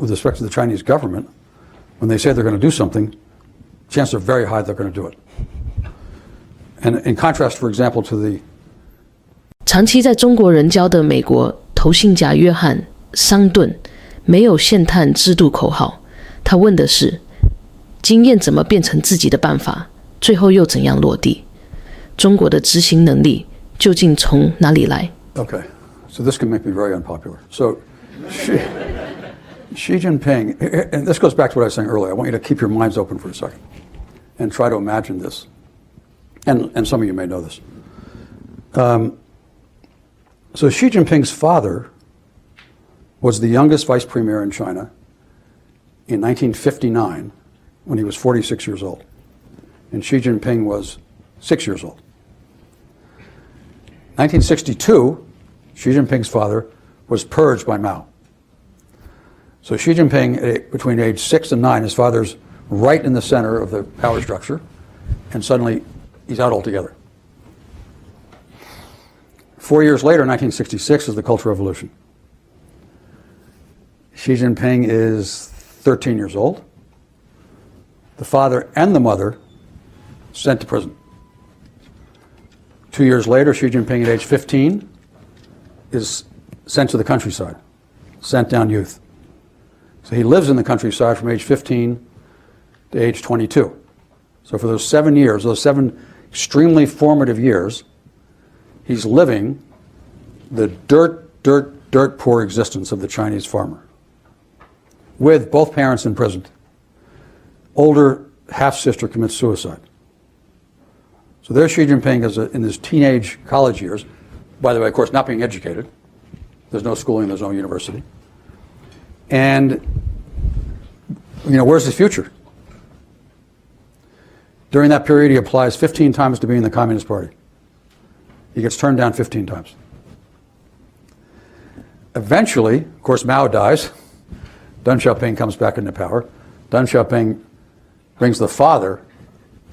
with respect to the Chinese government, when they say they're going to do something, chances are very high they're going to do it. And in contrast, for example, to the 长期在中国人教的美国投信家约翰桑顿没有限碳制度口号，他问的是经验怎么变成自己的办法，最后又怎样落地？中国的执行能力究竟从哪里来？ Okay, so this can make me very unpopular. So Xi Jinping, and this goes back to what I was saying earlier. I want you to keep your minds open for a second and try to imagine this. And some of you may know this. So Xi Jinping's father was the youngest vice premier in China in 1959 when he was 46 years old. And Xi Jinping was 6 years old. 1962, Xi Jinping's father was purged by Mao. So Xi Jinping, between age 6 and 9, his father's right in the center of the power structure, and suddenly he's out altogether. 4 years later, 1966, is the Cultural Revolution. Xi Jinping is 13 years old. The father and the mother sent to prison. 2 years later, Xi Jinping at age 15 is sent to the countryside, sent down youth. So he lives in the countryside from age 15 to age 22. So for those 7 years, those 7 extremely formative years, he's living the dirt poor existence of the Chinese farmer, with both parents imprisoned. Older half-sister commits suicide. So there's Xi Jinping in his teenage college years, by the way, of course, not being educated. There's no schooling, there's no university. And, where's his future? During that period, he applies 15 times to be in the Communist Party. He gets turned down 15 times. Eventually, of course, Mao dies. Deng Xiaoping comes back into power. Deng Xiaoping brings the father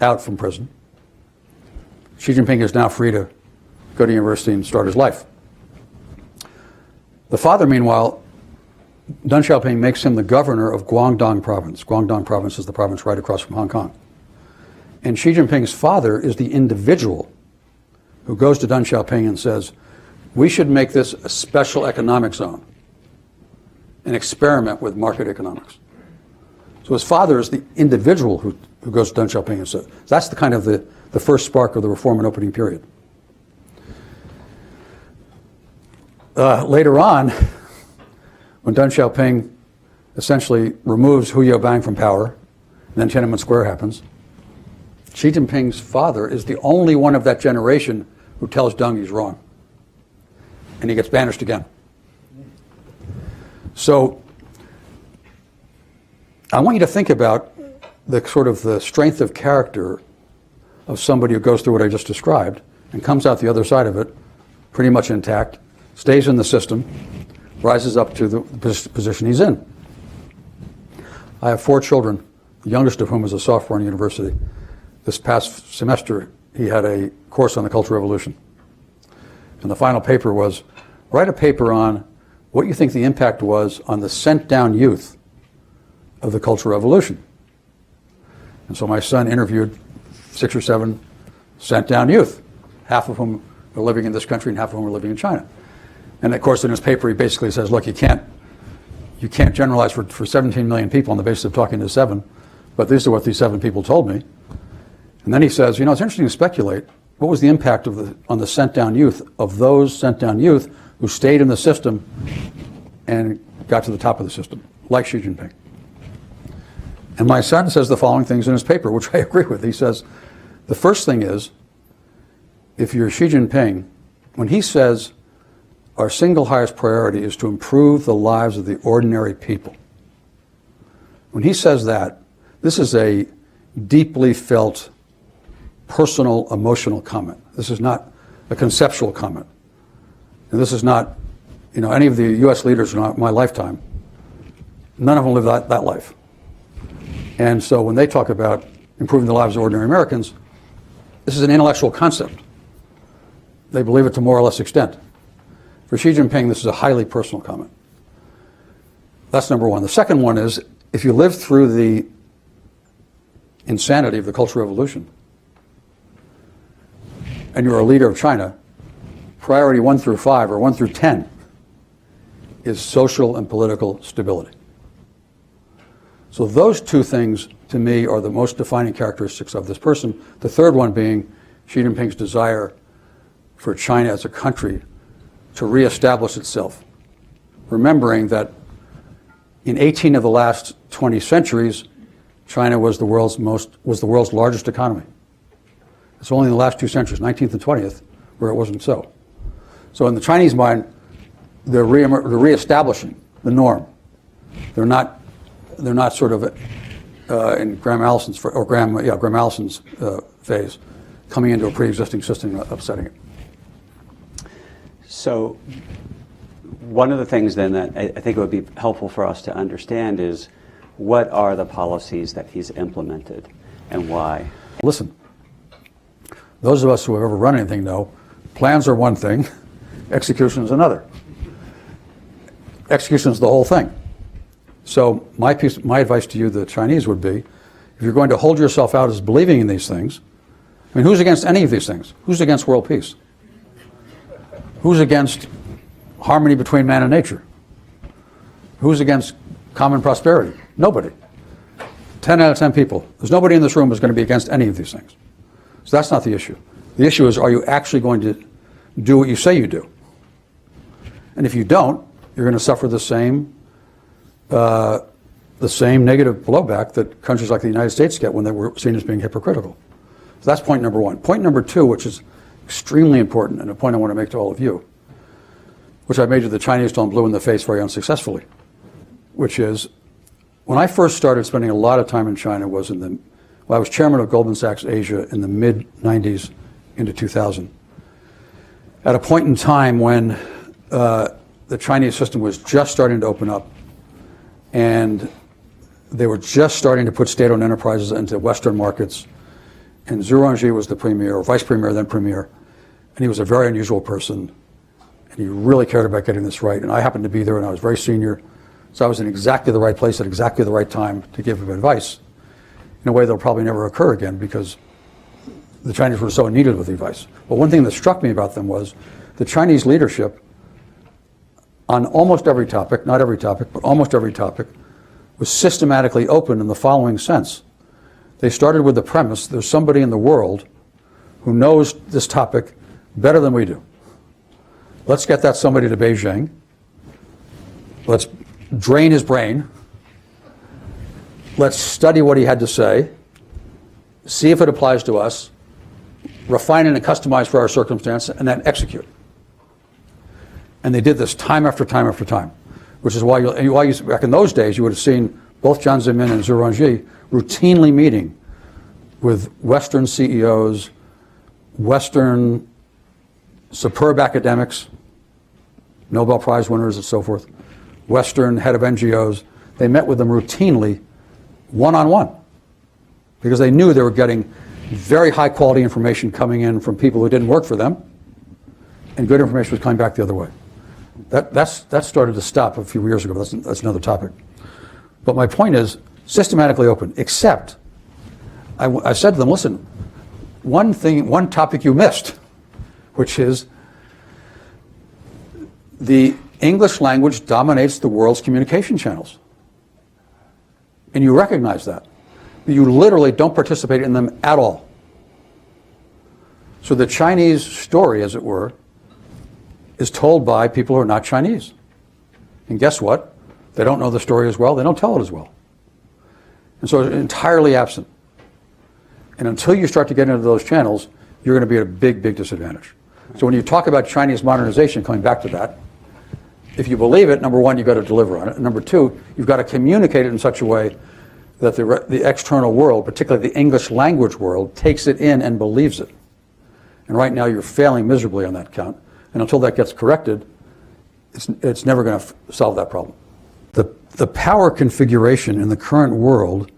out from prison. Xi Jinping is now free to go to university and start his life. The father, meanwhile, Deng Xiaoping makes him the governor of Guangdong province. Guangdong province is the province right across from Hong Kong. And Xi Jinping's father is the individual who goes to Deng Xiaoping and says, we should make this a special economic zone, an experiment with market economics. So his father is the individual who goes to Deng Xiaoping and says, that's the kind of the first spark of the reform and opening period. Later on, when Deng Xiaoping essentially removes Hu Yaobang from power, and then Tiananmen Square happens, Xi Jinping's father is the only one of that generation who tells Deng he's wrong. And he gets banished again. So I want you to think about the sort of the strength of character of somebody who goes through what I just described and comes out the other side of it pretty much intact, stays in the system, rises up to the position he's in. I have 4 children, the youngest of whom is a sophomore in university. This past semester, he had a course on the Cultural Revolution. And the final paper was, write a paper on what you think the impact was on the sent-down youth of the Cultural Revolution. And so my son interviewed 6 or 7 sent-down youth, half of whom are living in this country and half of whom are living in China. And of course, in his paper, he basically says, look, you can't generalize for 17 million people on the basis of talking to 7, but these are what these 7 people told me. And then he says, it's interesting to speculate, what was the impact on the sent-down youth of those sent-down youth who stayed in the system and got to the top of the system, like Xi Jinping? And my son says the following things in his paper, which I agree with. He says, the first thing is, if you're Xi Jinping, when he says our single highest priority is to improve the lives of the ordinary people, when he says that, this is a deeply felt personal, emotional comment. This is not a conceptual comment. And this is not, any of the U.S. leaders in my lifetime, none of them live that life. And so when they talk about improving the lives of ordinary Americans, this is an intellectual concept. They believe it to more or less extent. For Xi Jinping, this is a highly personal comment. That's number one. The second one is, if you live through the insanity of the Cultural Revolution and you're a leader of China, priority 1 through 5 or 1 through 10 is social and political stability. So those two things, to me, are the most defining characteristics of this person. The third one being Xi Jinping's desire for China as a country to reestablish itself, remembering that in 18 of the last 20 centuries, China was the world's largest economy. It's only in the last 2 centuries, 19th and 20th, where it wasn't so. So in the Chinese mind, they're reestablishing the norm. They're not sort of in Graham Allison's phase, coming into a pre-existing system and upsetting it. So one of the things then that I think it would be helpful for us to understand is, what are the policies that he's implemented and why? Listen, those of us who have ever run anything know plans are one thing, execution is another. Execution is the whole thing. So my advice to you, the Chinese, would be, if you're going to hold yourself out as believing in these things, I mean, who's against any of these things? Who's against world peace? Who's against harmony between man and nature? Who's against common prosperity? Nobody. 10 out of 10 people. There's nobody in this room who's going to be against any of these things. So that's not the issue. The issue is, are you actually going to do what you say you do? And if you don't, you're going to suffer the same negative blowback that countries like the United States get when they were seen as being hypocritical. So that's point number one. Point number two, which is extremely important, and a point I want to make to all of you, which I made to the Chinese till I'm blue in the face very unsuccessfully, which is, when I first started spending a lot of time in China I was chairman of Goldman Sachs Asia in the mid-90s into 2000. At a point in time when the Chinese system was just starting to open up, and they were just starting to put state-owned enterprises into Western markets, and Zhu Rongji was the premier, or vice premier, then premier, and he was a very unusual person, and he really cared about getting this right, and I happened to be there, and I was very senior, so I was in exactly the right place at exactly the right time to give him advice, in a way that'll probably never occur again, because the Chinese were so needed with advice. But one thing that struck me about them was the Chinese leadership, on almost every topic, not every topic, but almost every topic, was systematically open in the following sense. They started with the premise, there's somebody in the world who knows this topic better than we do. Let's get that somebody to Beijing. Let's drain his brain. Let's study what he had to say, see if it applies to us, refine it and customize for our circumstance, and then execute. And they did this time after time after time, which is why back in those days, you would have seen both Jiang Zemin and Zhu Rongji routinely meeting with Western CEOs, Western superb academics, Nobel Prize winners and so forth, Western head of NGOs. They met with them routinely, one-on-one, because they knew they were getting very high quality information coming in from people who didn't work for them, and good information was coming back the other way. That started to stop a few years ago. That's another topic. But my point is, systematically open, except I said to them, listen, one topic you missed, which is the English language dominates the world's communication channels. And you recognize that. You literally don't participate in them at all. So the Chinese story, as it were, is told by people who are not Chinese. And guess what? They don't know the story as well. They don't tell it as well. And so it's entirely absent. And until you start to get into those channels, you're going to be at a big, big disadvantage. So when you talk about Chinese modernization, coming back to that, if you believe it, number one, you've got to deliver on it. And number two, you've got to communicate it in such a way that the external world, particularly the English language world, takes it in and believes it. And right now you're failing miserably on that count. And until that gets corrected, it's never going to solve that problem. The power configuration in the current world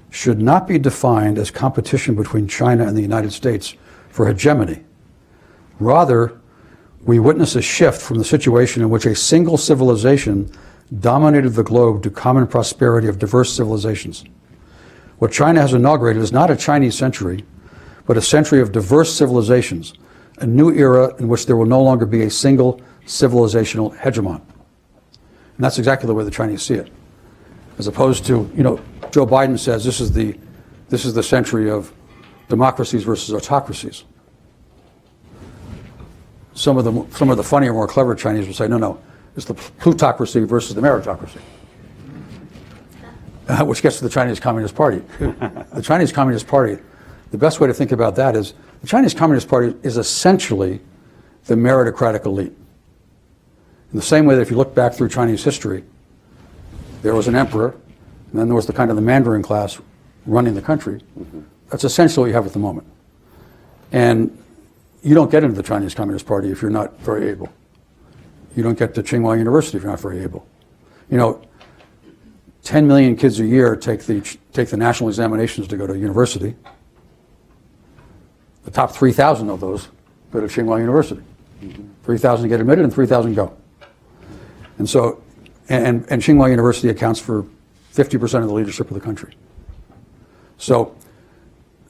should not be defined as competition between China and the United States for hegemony. Rather, we witness a shift from the situation in which a single civilization dominated the globe to common prosperity of diverse civilizations. What China has inaugurated is not a Chinese century, but a century of diverse civilizations, a new era in which there will no longer be a single civilizational hegemon. And that's exactly the way the Chinese see it. As opposed to, Joe Biden says this is the century of democracies versus autocracies. Some of the funnier, more clever Chinese will say, no, it's the plutocracy versus the meritocracy. Which gets to the Chinese Communist Party. The Chinese Communist Party, the best way to think about that is the Chinese Communist Party is essentially the meritocratic elite. In the same way that if you look back through Chinese history, there was an emperor, and then there was the kind of the Mandarin class running the country. That's essentially what you have at the moment. And you don't get into the Chinese Communist Party if you're not very able. You don't get to Tsinghua University if you're not very able. 10 million kids a year take the national examinations to go to university. The top 3,000 of those go to Tsinghua University. 3,000 get admitted and 3,000 go. And so, and Tsinghua University accounts for 50% of the leadership of the country. So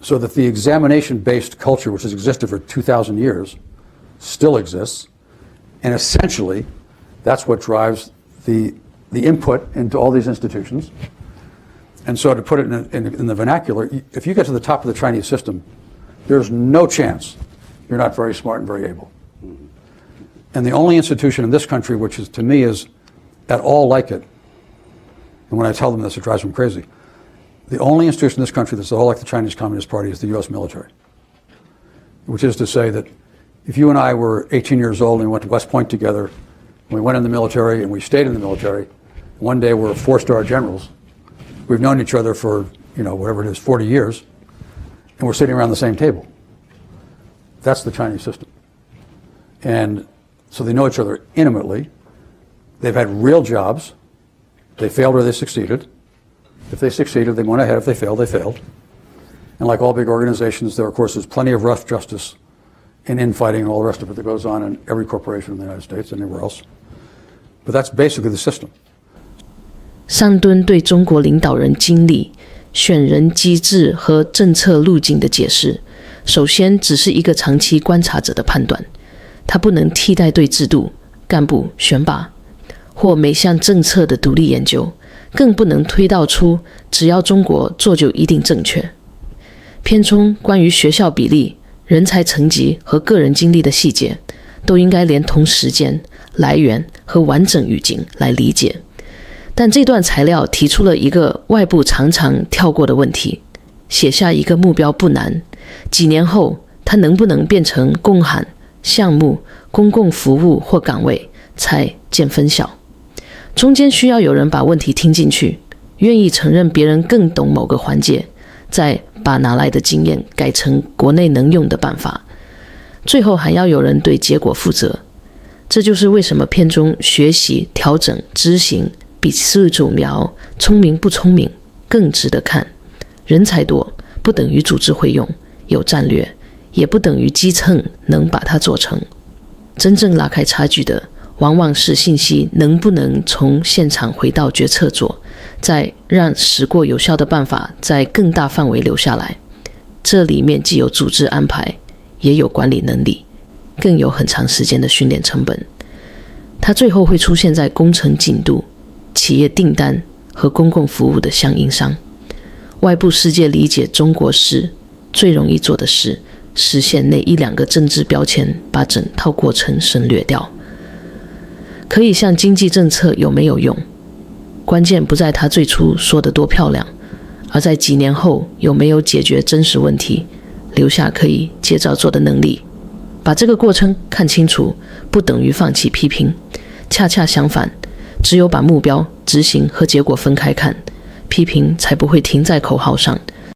that the examination-based culture, which has existed for 2,000 years, still exists, and essentially, that's what drives the input into all these institutions. And so to put it in the vernacular, if you get to the top of the Chinese system, there's no chance you're not very smart and very able. And the only institution in this country, which is, to me, is at all like it, and when I tell them this, it drives them crazy, the only institution in this country that's at all like the Chinese Communist Party is the U.S. military. Which is to say that if you and I were 18 years old and we went to West Point together, and we went in the military and we stayed in the military, one day we're 4-star generals, we've known each other for, whatever it is, 40 years, and we're sitting around the same table. That's the Chinese system. And so they know each other intimately. They've had real jobs. They failed or they succeeded. If they succeeded, they went ahead. If they failed, they failed. And like all big organizations, there, of course, is plenty of rough justice and infighting and all the rest of it that goes on in every corporation in the United States and anywhere else. But that's basically the system. 桑顿对中国领导人经历、选人机制和政策路径的解释，首先只是一个长期观察者的判断，它不能替代对制度、干部选拔或每项政策的独立研究，更不能推导出只要中国做就一定正确。片中关于学校比例、人才层级和个人经历的细节，都应该连同时间、来源和完整语境来理解。但这段材料提出了一个外部常常跳过的问题：写下一个目标不难，几年后它能不能变成共喊、项目、公共服务或岗位才见分晓？中间需要有人把问题听进去，愿意承认别人更懂某个环节，再把拿来的经验改成国内能用的办法，最后还要有人对结果负责。这就是为什么片中学习、调整、执行比数主苗聪明不聪明更值得看。人才多不等于组织会用，有战略，也不等于基层能把它做成。真正拉开差距的，往往是信息能不能从现场回到决策座，再让实过有效的办法在更大范围留下来。这里面既有组织安排，也有管理能力，更有很长时间的训练成本。它最后会出现在工程进度、企业订单和公共服务的相应上。外部世界理解中国事，最容易做的是实现那1-2个政治标签，把整套过程省略掉。可以像经济政策有没有用，关键不在它最初说得多漂亮，而在几年后有没有解决真实问题，留下可以接着做的能力。把这个过程看清楚，不等于放弃批评，恰恰相反，只有把目标、执行和结果分开看，批评才不会停在口号上，